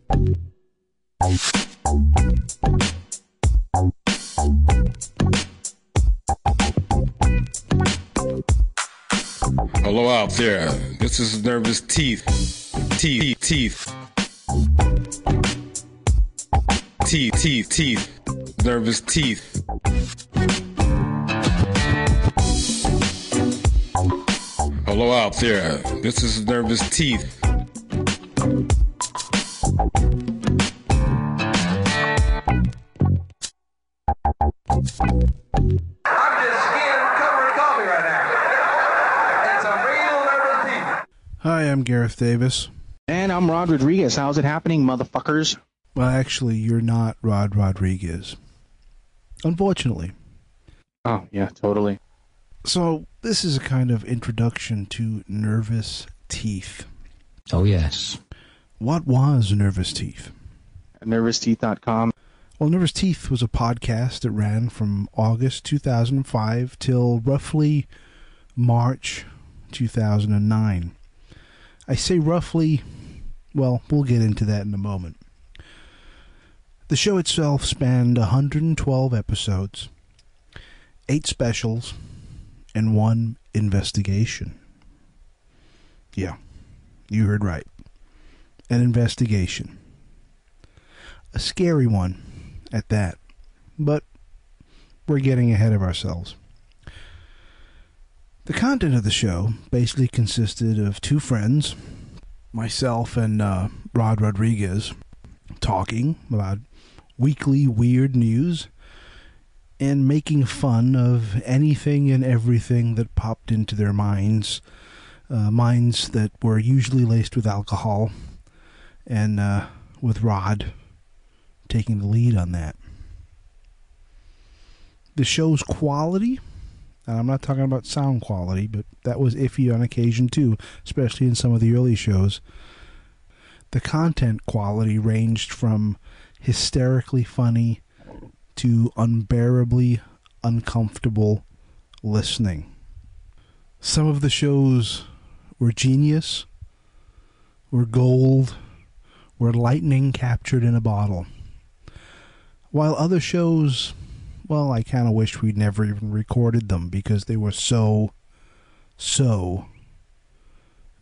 Hello out there. This is Nervous Teeth. Teeth. Nervous Teeth. Hello out there. This is Nervous Teeth. Hi, I'm Gareth Davis. And I'm Rod Rodriguez. How's it happening, motherfuckers? Well, actually, you're not Rod Rodriguez. Unfortunately. Oh, yeah, totally. So, this is a kind of introduction to Nervous Teeth. Oh, yes. What was Nervous Teeth? NervousTeeth.com. Well, Nervous Teeth was a podcast that ran from August 2005 till roughly March 2009. I say roughly, well, we'll get into that in a moment. The show itself spanned 112 episodes, 8 specials, and 1 investigation. Yeah, you heard right. An investigation. A scary one at that, but we're getting ahead of ourselves. The content of the show basically consisted of 2 friends, myself and Rod Rodriguez, talking about weekly weird news and making fun of anything and everything that popped into their minds, minds that were usually laced with alcohol, and with Rod taking the lead on that. The show's quality, and I'm not talking about sound quality, but that was iffy on occasion too, especially in some of the early shows. The content quality ranged from hysterically funny to unbearably uncomfortable listening. Some of the shows were genius, were gold, were lightning captured in a bottle. While other shows, well, I kind of wish we'd never even recorded them because they were so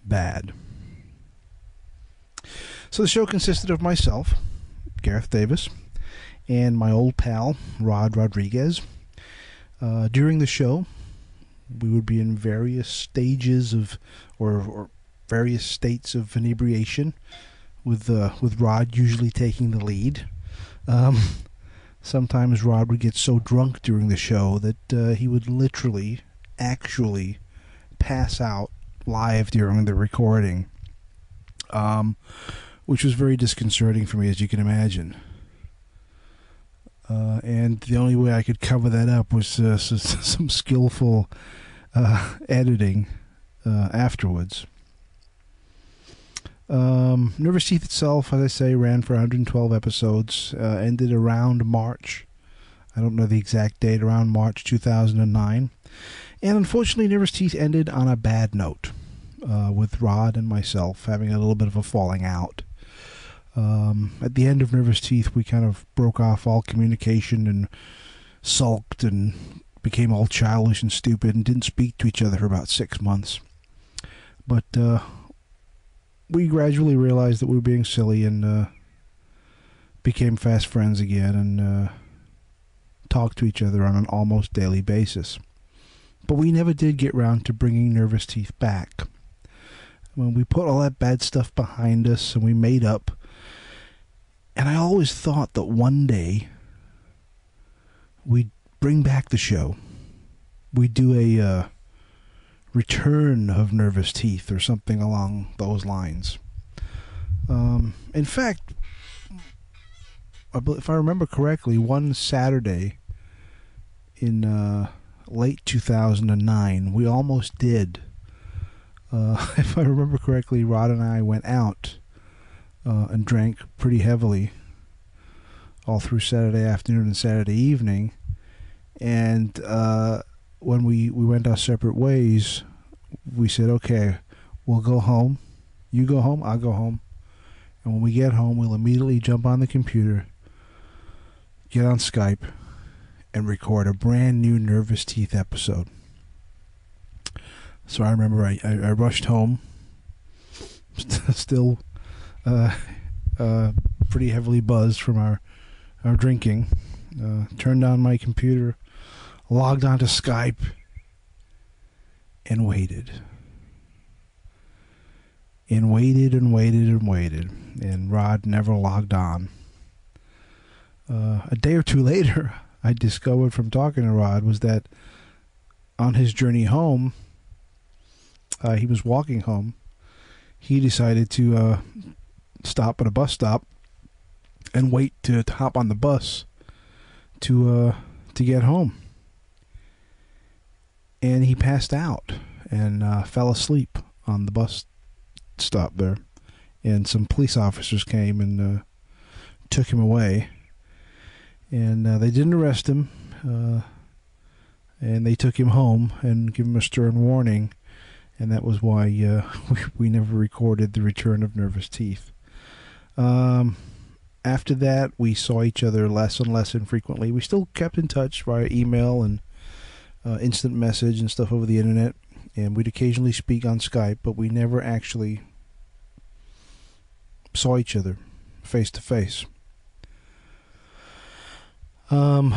bad. So the show consisted of myself, Gareth Davis, and my old pal, Rod Rodriguez. During the show, we would be in various stages of, or various states of inebriation, with Rod usually taking the lead. Sometimes Rod would get so drunk during the show that he would literally, actually pass out live during the recording, which was very disconcerting for me, as you can imagine. And the only way I could cover that up was some skillful editing afterwards. Nervous Teeth itself, as I say, ran for 112 episodes, ended around March. I don't know the exact date, around March 2009. And unfortunately, Nervous Teeth ended on a bad note, with Rod and myself having a little bit of a falling out. At the end of Nervous Teeth, we kind of broke off all communication and sulked and became all childish and stupid and didn't speak to each other for about 6 months. But we gradually realized that we were being silly and became fast friends again and talked to each other on an almost daily basis. But we never did get round to bringing Nervous Teeth back. When we put all that bad stuff behind us and we made up, and I always thought that one day we'd bring back the show. We'd do a return of Nervous Teeth or something along those lines. In fact, if I remember correctly, one Saturday in late 2009, we almost did. If I remember correctly, Rod and I went out and drank pretty heavily all through Saturday afternoon and Saturday evening. And when we went our separate ways, we said, okay, we'll go home. You go home, I'll go home. And when we get home, we'll immediately jump on the computer, get on Skype, and record a brand new Nervous Teeth episode. So I remember I rushed home, still pretty heavily buzzed from our drinking, turned on my computer, logged onto Skype, and waited. And waited and waited and waited. And Rod never logged on. A day or two later, I discovered from talking to Rod was that on his journey home, he was walking home. He decided to stop at a bus stop and wait to hop on the bus to get home. And he passed out and fell asleep on the bus stop there. And some police officers came and took him away. And they didn't arrest him. And they took him home and gave him a stern warning. And that was why we never recorded the return of Nervous Teeth. After that, we saw each other less and less infrequently. We still kept in touch via email and instant message and stuff over the internet. And we'd occasionally speak on Skype, but we never actually saw each other face to face. Well,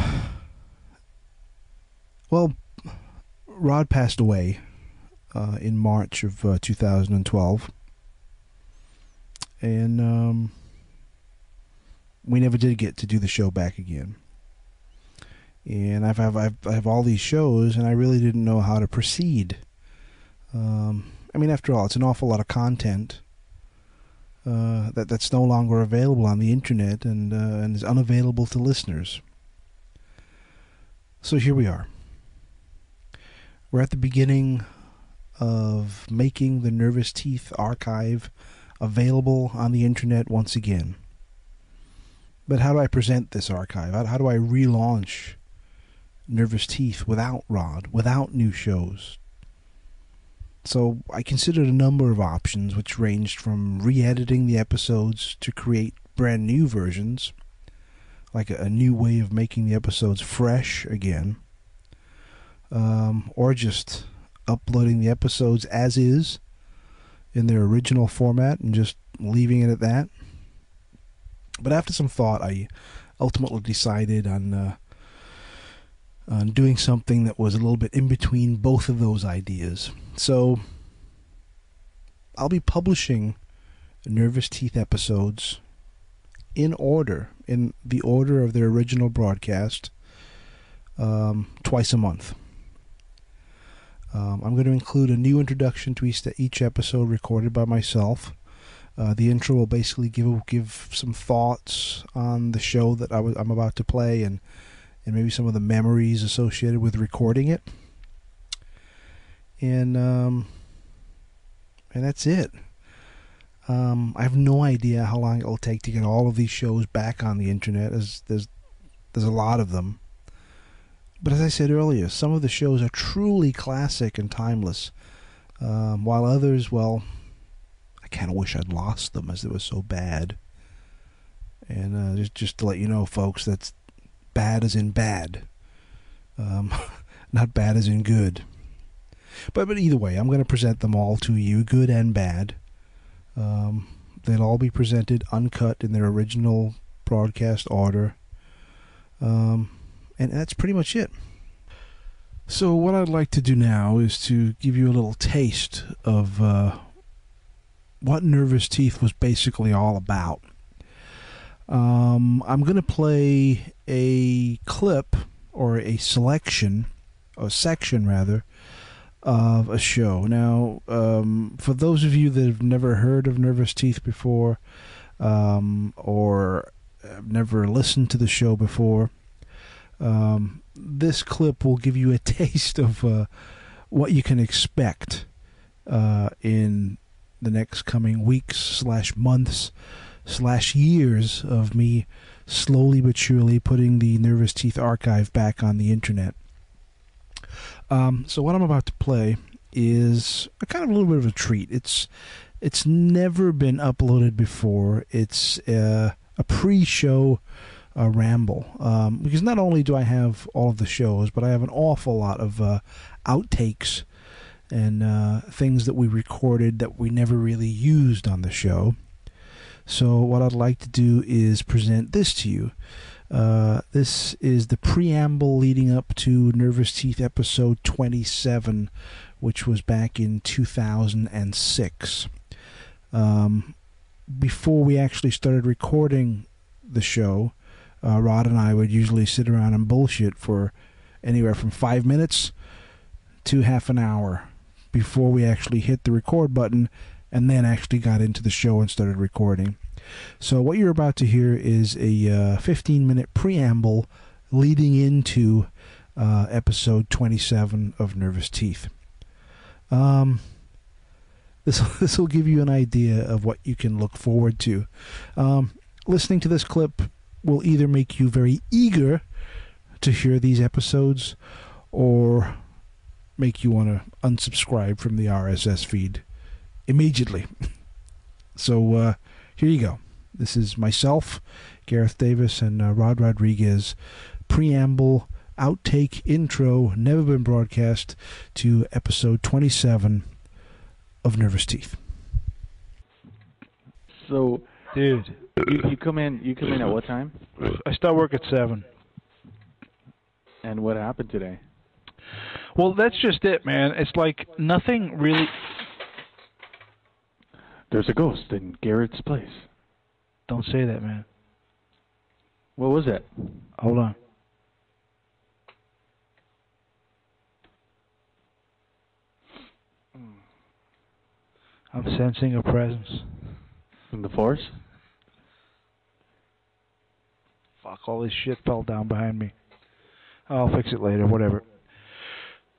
Rod passed away in March of 2012, and we never did get to do the show back again. And I have all these shows, and I really didn't know how to proceed. I mean, after all, it's an awful lot of content that's no longer available on the internet and is unavailable to listeners. So here we are. We're at the beginning of making the Nervous Teeth archive available on the internet once again. But how do I present this archive? How do I relaunch Nervous Teeth without Rod, without new shows? So I considered a number of options, which ranged from re-editing the episodes to create brand new versions, like a new way of making the episodes fresh again, or just uploading the episodes as is in their original format and just leaving it at that. But after some thought, I ultimately decided on doing something that was a little bit in between both of those ideas. So I'll be publishing Nervous Teeth episodes in the order of their original broadcast, twice a month. I'm going to include a new introduction to each episode recorded by myself. The intro will basically give some thoughts on the show that I'm about to play and maybe some of the memories associated with recording it. And that's it. I have no idea how long it will take to get all of these shows back on the internet, as there's a lot of them. But as I said earlier, some of the shows are truly classic and timeless, while others, well, I kind of wish I'd lost them as they were so bad. And just to let you know, folks, that's bad as in bad, not bad as in good. But either way, I'm going to present them all to you, good and bad. They'll all be presented uncut in their original broadcast order. And that's pretty much it. So what I'd like to do now is to give you a little taste of what Nervous Teeth was basically all about. I'm going to play a clip, or a section rather, of a show. Now, for those of you that have never heard of Nervous Teeth before, or have never listened to the show before, this clip will give you a taste of what you can expect in the next coming weeks / months / years of me slowly but surely putting the Nervous Teeth archive back on the internet. So what I'm about to play is a kind of a little bit of a treat. It's It's never been uploaded before. It's a pre-show ramble. Because not only do I have all of the shows, but I have an awful lot of outtakes and things that we recorded that we never really used on the show. So what I'd like to do is present this to you. This is the preamble leading up to Nervous Teeth episode 27, which was back in 2006. Before we actually started recording the show, Rod and I would usually sit around and bullshit for anywhere from 5 minutes to half an hour before we actually hit the record button and then actually got into the show and started recording. So what you're about to hear is a 15-minute preamble leading into episode 27 of Nervous Teeth. This will give you an idea of what you can look forward to. Listening to this clip will either make you very eager to hear these episodes or make you want to unsubscribe from the RSS feed immediately. So here you go. This is myself, Gareth Davis, and Rod Rodriguez. Preamble, outtake, intro, never been broadcast to episode 27 of Nervous Teeth. So, dude, you come in at what time? I start work at 7. And what happened today? Well, that's just it, man. It's like nothing really... There's a ghost in Garrett's place. Don't say that, man. What was that? Hold on. I'm sensing a presence. From the force? Fuck, all this shit fell down behind me. I'll fix it later, whatever.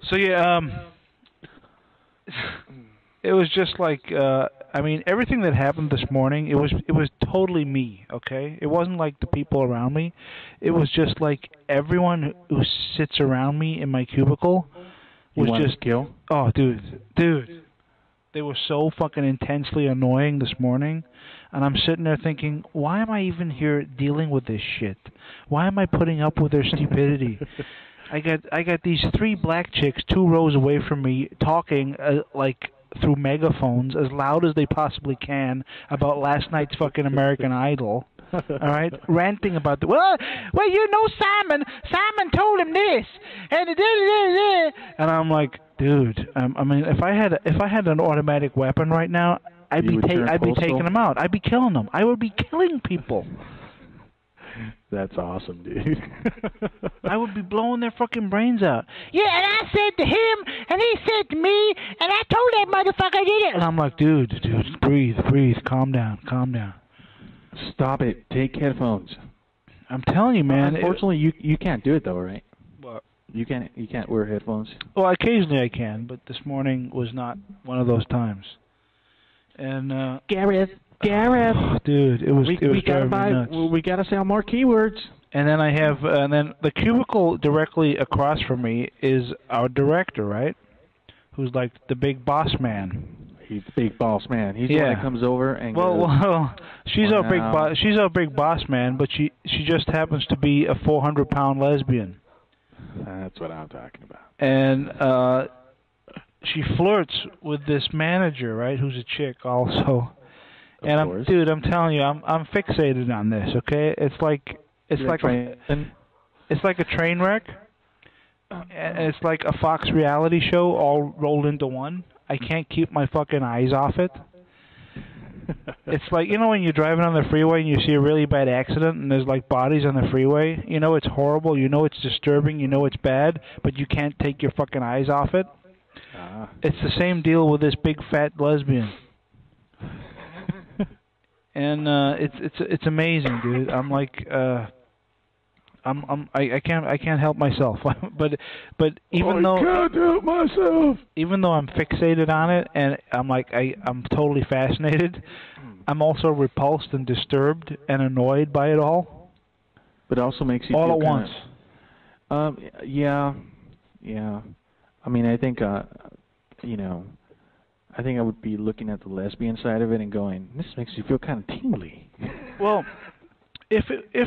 So, yeah, it was just like, I mean, everything that happened this morning, it was totally me, okay? It wasn't like the people around me. It was just like everyone who sits around me in my cubicle was just... kill? Oh, dude. They were so fucking intensely annoying this morning, and I'm sitting there thinking, why am I even here dealing with this shit? Why am I putting up with their stupidity? I got these 3 black chicks 2 rows away from me talking like through megaphones as loud as they possibly can about last night's fucking American Idol. All right, ranting about well, you know, Simon told him this, and I'm like, dude, I mean, if I had an automatic weapon right now, I'd be taking them out. I'd be killing them. I would be killing people. That's awesome, dude. I would be blowing their fucking brains out. Yeah, and I said to him, and he said to me, and I told that motherfucker I did it. And I'm like, dude, breathe, calm down. Stop it. Take headphones. I'm telling you, man. Unfortunately, you can't do it though, right? What? You can't wear headphones. Well, occasionally I can, but this morning was not one of those times. And Gareth, dude, it was driving me nuts. We gotta sell more keywords. And then and then the cubicle directly across from me is our director, right? Who's like the big boss man. He's the big boss man. He's the one that comes over and well, she's our big boss man, but she just happens to be a 400-pound lesbian. That's what I'm talking about. And she flirts with this manager, right? Who's a chick also. And I'm telling you, I'm fixated on this. Okay, it's like a train wreck, and it's like a Fox reality show all rolled into one. I can't keep my fucking eyes off it. It's like, you know, when you're driving on the freeway and you see a really bad accident and there's like bodies on the freeway. You know it's horrible. You know it's disturbing. You know it's bad, but you can't take your fucking eyes off it. It's the same deal with this big fat lesbian. And it's amazing, dude. I'm like I can't help myself. but even though I can't help myself, even though I'm fixated on it and I'm like I'm totally fascinated, I'm also repulsed and disturbed and annoyed by it all. But it also makes you all feel at once. Yeah. I mean, I think you know, I think I would be looking at the lesbian side of it and going, this makes you feel kind of tingly. Well, if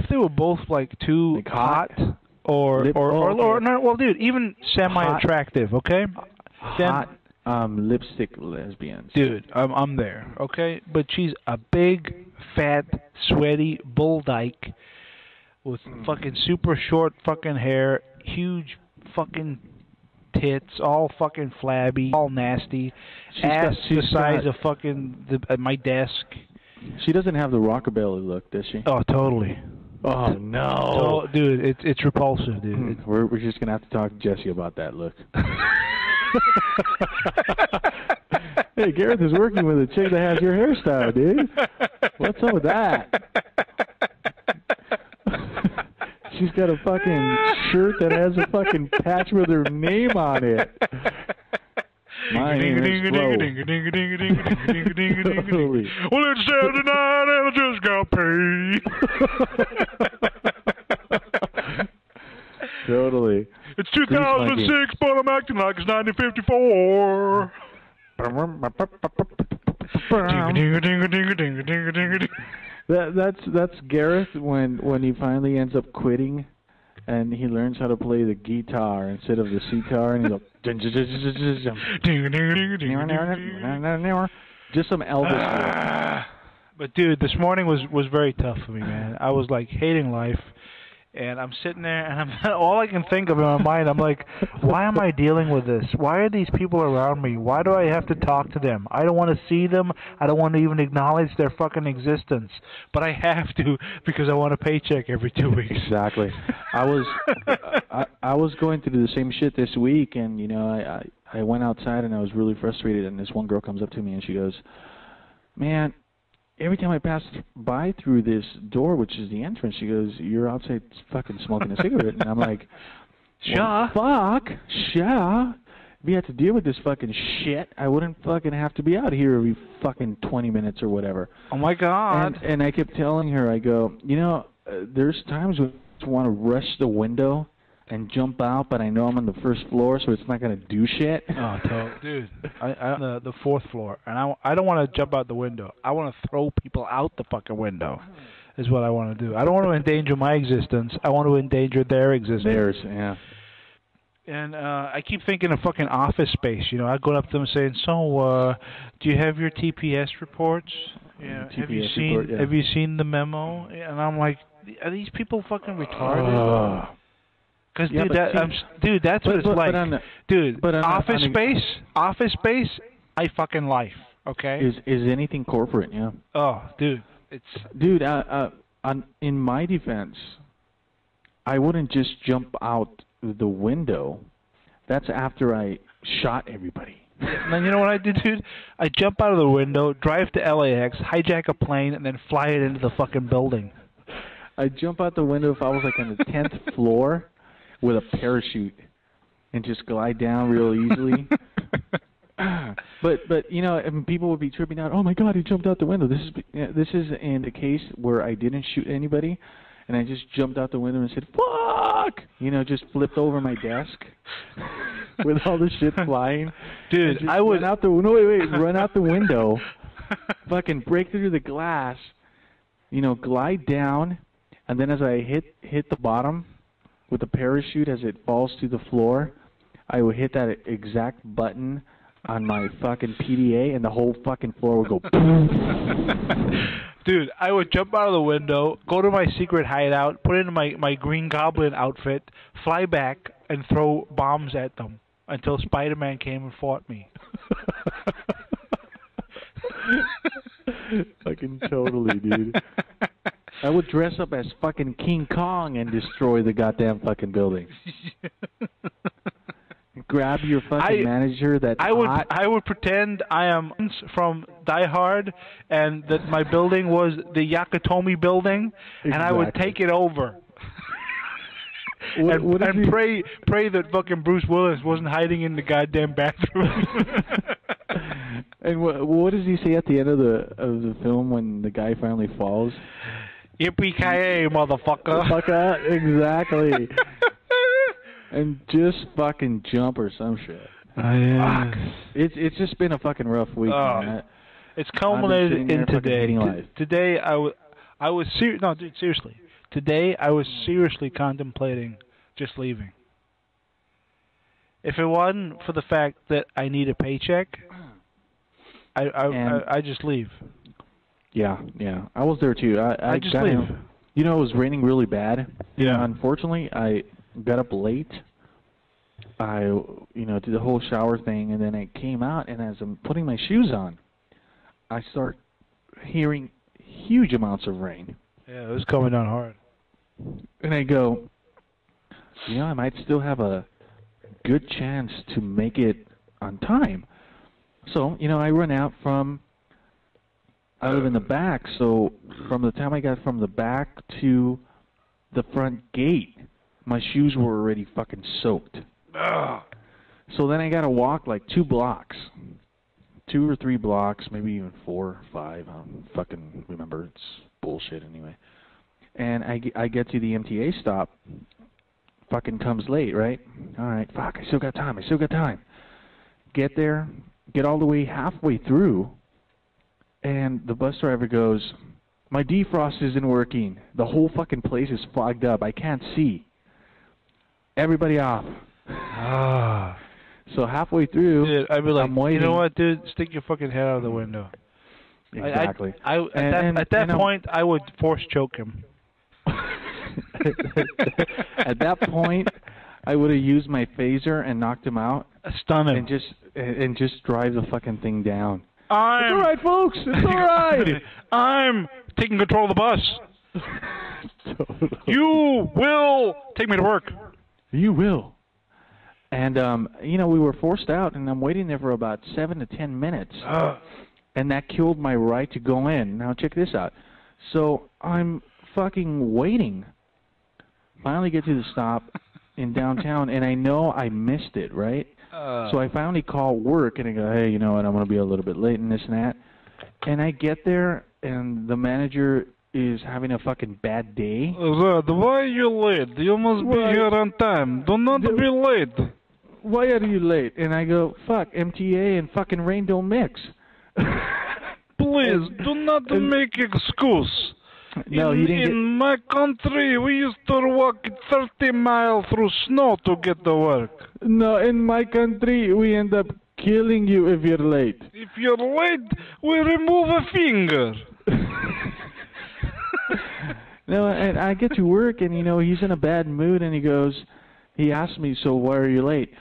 they were both like too like hot or no, well, dude, even semi-attractive, okay? Hot lipstick lesbians. Dude, I'm there, okay? But she's a big, fat, sweaty bull dyke with fucking super short fucking hair, huge fucking tits, all fucking flabby, all nasty, ass the size of fucking my desk. She doesn't have the rockabilly look, does she? Oh, totally. Oh no, dude, it's repulsive, dude. We're just gonna have to talk to Jesse about that look. Hey, Gareth is working with a chick that has your hairstyle, dude. What's up with that? She's got a fucking shirt that has a fucking patch with her name on it. My name is Flo. Well, it's Saturday night and I just got paid. Totally. It's 2006, but I'm acting like it's 1954. That's Gareth when he finally ends up quitting, and he learns how to play the guitar instead of the sitar, and he's like, just some Elvis. But dude, this morning was very tough for me, man. I was like hating life. And I'm sitting there, and all I can think of in my mind, I'm like, why am I dealing with this? Why are these people around me? Why do I have to talk to them? I don't want to see them. I don't want to even acknowledge their fucking existence. But I have to because I want a paycheck every 2 weeks. Exactly. I was going through the same shit this week, and, you know, I went outside, and I was really frustrated, and this one girl comes up to me, and she goes, man, every time I pass by through this door, which is the entrance, she goes, you're outside fucking smoking a cigarette. And I'm like, well, fuck, if you had to deal with this fucking shit, I wouldn't fucking have to be out here every fucking 20 minutes or whatever. Oh, my God. And I kept telling her, I go, you know, there's times when I want to rush the window and jump out, but I know I'm on the first floor, so it's not going to do shit. Oh, dude, I'm on the fourth floor, and I don't want to jump out the window. I want to throw people out the fucking window is what I want to do. I don't want to endanger my existence. I want to endanger their existence. Theirs, yeah. And I keep thinking of fucking Office Space. You know, I go up to them saying, so, do you have your TPS reports? Yeah. Have you seen the memo? And I'm like, are these people fucking retarded? Because, dude, that's what it's like. Office Space, I fucking life, okay? Is anything corporate, yeah. Oh, dude, in my defense, I wouldn't just jump out the window. That's after I shot everybody. And then you know what I did, dude? I jump out of the window, drive to LAX, hijack a plane, and then fly it into the fucking building. I jump out the window if I was like on the 10th floor with a parachute and just glide down real easily. But you know, and people would be tripping out. Oh my God, he jumped out the window. This is in a case where I didn't shoot anybody, and I just jumped out the window and said, "Fuck!" You know, just flipped over my desk with all the shit flying. Dude, I would run out the window, fucking break through the glass, you know, glide down, and then as I hit the bottom with the parachute as it falls to the floor, I would hit that exact button on my fucking PDA, and the whole fucking floor would go boom. Dude, I would jump out of the window, go to my secret hideout, put in my Green Goblin outfit, fly back, and throw bombs at them until Spider-Man came and fought me. Fucking totally, dude. I would dress up as fucking King Kong and destroy the goddamn fucking building. Grab your fucking manager that's hot. I would pretend I am from Die Hard and that my building was the Yakatomi building, and I would take it over. and pray that fucking Bruce Willis wasn't hiding in the goddamn bathroom. And what does he say at the end of the film when the guy finally falls? Yippee-ki-yay, motherfucker. Exactly. And just fucking jump or some shit. Fuck. It's just been a fucking rough week, man. It's culminated in today. Today, I was no, dude, seriously. Today, I was seriously contemplating just leaving. If it wasn't for the fact that I need a paycheck, I just leave. Yeah. I was there too. I just leave. You know, it was raining really bad. Yeah. Unfortunately, I got up late. I, did the whole shower thing, and then I came out, and as I'm putting my shoes on, I start hearing huge amounts of rain. Yeah, it was coming down hard. And I go, I might still have a good chance to make it on time. So, I run out I live in the back, so from the time I got from the back to the front gate, my shoes were already fucking soaked. So then I got to walk like 2 blocks. 2 or 3 blocks, maybe even 4 or 5. I don't fucking remember. It's bullshit anyway. And I get to the MTA stop. Fucking comes late, right? All right, fuck, I still got time. Get there, get all the way halfway through, and the bus driver goes, my defrost isn't working. The whole fucking place is fogged up. I can't see. Everybody off. So halfway through, dude, I'd be like, I'm waiting. You know what, dude? Stick your fucking head out of the window. Exactly. At that point, I would force choke him. At that point, I would have used my phaser and knocked him out. Stun him. And just drive the fucking thing down. It's all right, folks. It's all right. I'm taking control of the bus. Totally. You will take me to work. You will. And, we were forced out, and I'm waiting there for about 7 to 10 minutes. And that killed my right to go in. Now, check this out. So, I'm fucking waiting. Finally get to the stop in downtown, and I know I missed it, right? So I finally call work, and I go, hey, you know what, I'm going to be a little bit late and this and that. And I get there, and the manager is having a fucking bad day. Rod, why are you late? You must be here on time. Do not be late. Why are you late? And I go, fuck, MTA and fucking rain don't mix. Please, do not make excuse. No, he didn't. In my country, we used to walk 30 miles through snow to get to work. No, in my country, we end up killing you if you're late. If you're late, we remove a finger. No, and I get to work, and, he's in a bad mood, and he asks me, so why are you late?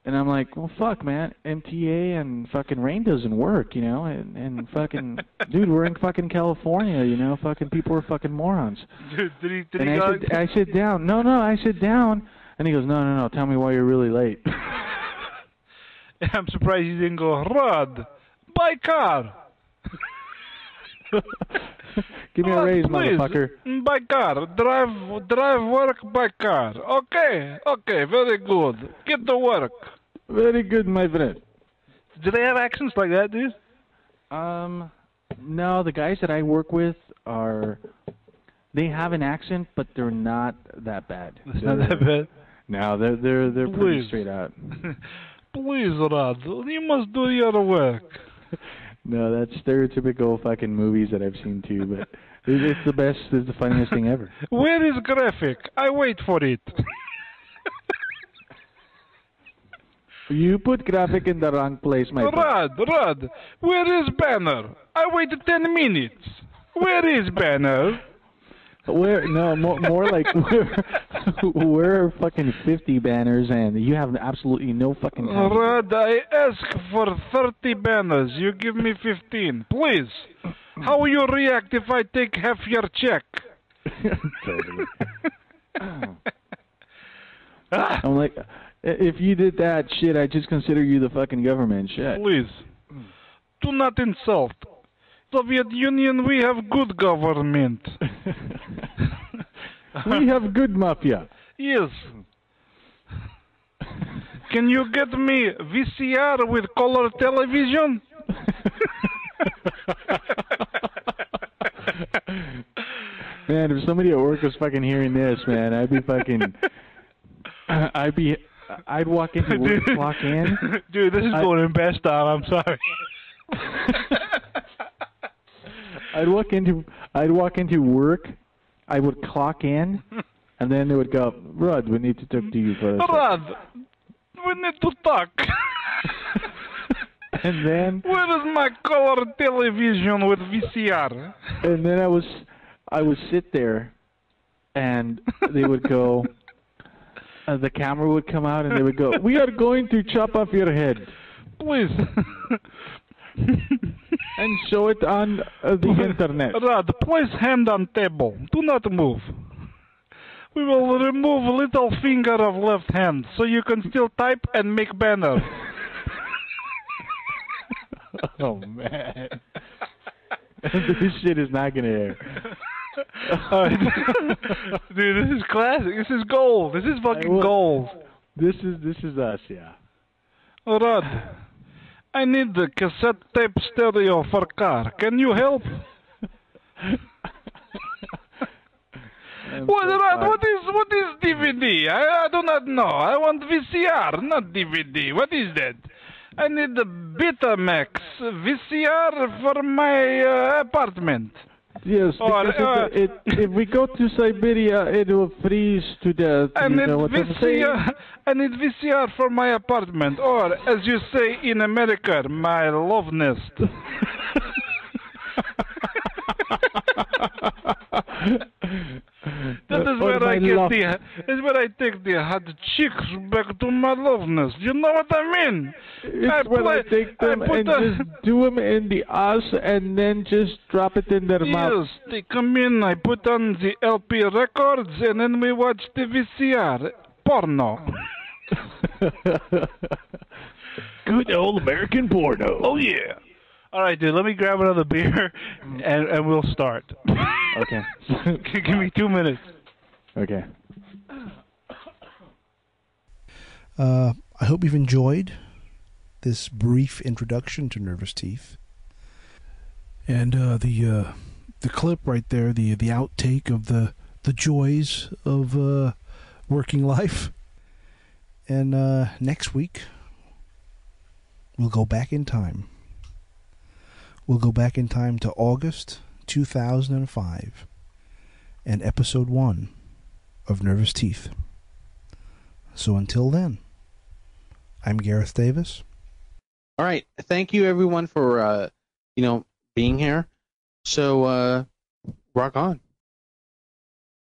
And I'm like, well, fuck, man, MTA and fucking rain doesn't work, and fucking, dude, we're in fucking California, fucking people are fucking morons. Dude, did and he I sit down. No, I sit down, and he goes, no, tell me why you're really late. I'm surprised you didn't go, Rod, buy car. Give me a raise, please, motherfucker. By car. Drive work by car. Okay, very good. Get to work. Very good, my friend. Do they have accents like that, dude? No, the guys that I work with they have an accent, but they're not that bad. It's not that bad? No, they're pretty straight out. Please, Rod, you must do your work. No, that's stereotypical fucking movies that I've seen too, but it's the best, it's the funniest thing ever. Where is graphic? I wait for it. You put graphic in the wrong place, my friend. Rod, where is banner? I waited 10 minutes. Where is banner? Where? No, more like where are fucking 50 banners and you have absolutely no fucking time. Rod, I ask for 30 banners. You give me 15. Please. How will you react if I take half your check? Totally. I'm like, if you did that shit, I'd just consider you the fucking government. Shit. Please. Do not insult. Soviet Union, we have good government. We have good mafia. Yes. Can you get me VCR with color television? Man, if somebody at work was fucking hearing this, man, I'd be I'd walk into work, clock in. Dude, this is going in best style. I'm sorry. I'd walk into work. I would clock in, and then they would go, Rod, we need to talk to you for a second. Rod, we need to talk. And then where is my color television with VCR? And then I would sit there, and they would go. The camera would come out, and they would go, we are going to chop off your head. Please. And show it on the internet. Rod, place hand on table. Do not move. We will remove little finger of left hand, so you can still type and make banner. Oh, man. This shit is not going to air. Dude, this is classic. This is gold. This is fucking gold. This is us, yeah. Rod, I need the cassette tape stereo for car. Can you help? What is DVD? I do not know. I want VCR, not DVD. What is that? I need the Betamax VCR for my apartment. Yes, because if we go to Siberia, it will freeze to death. I need VCR for my apartment, or as you say in America, my love nest. That is where I take the hot chicks back to my love nest. You know what I mean? It's when I take them and just do them in the ass and then just drop it in their mouth. Yes, they come in, I put on the LP records, and then we watch the VCR. Porno. Good old American porno. Oh, yeah. All right, dude, let me grab another beer, and we'll start. Okay. Give me 2 minutes. Okay. I hope you've enjoyed this brief introduction to Nervous Teeth. And the clip right there, the outtake of the joys of working life. And next week, we'll go back in time. We'll go back in time to August 2005 and episode 1 of Nervous Teeth. So until then, I'm Gareth Davis. All right. Thank you, everyone, for being here. So rock on.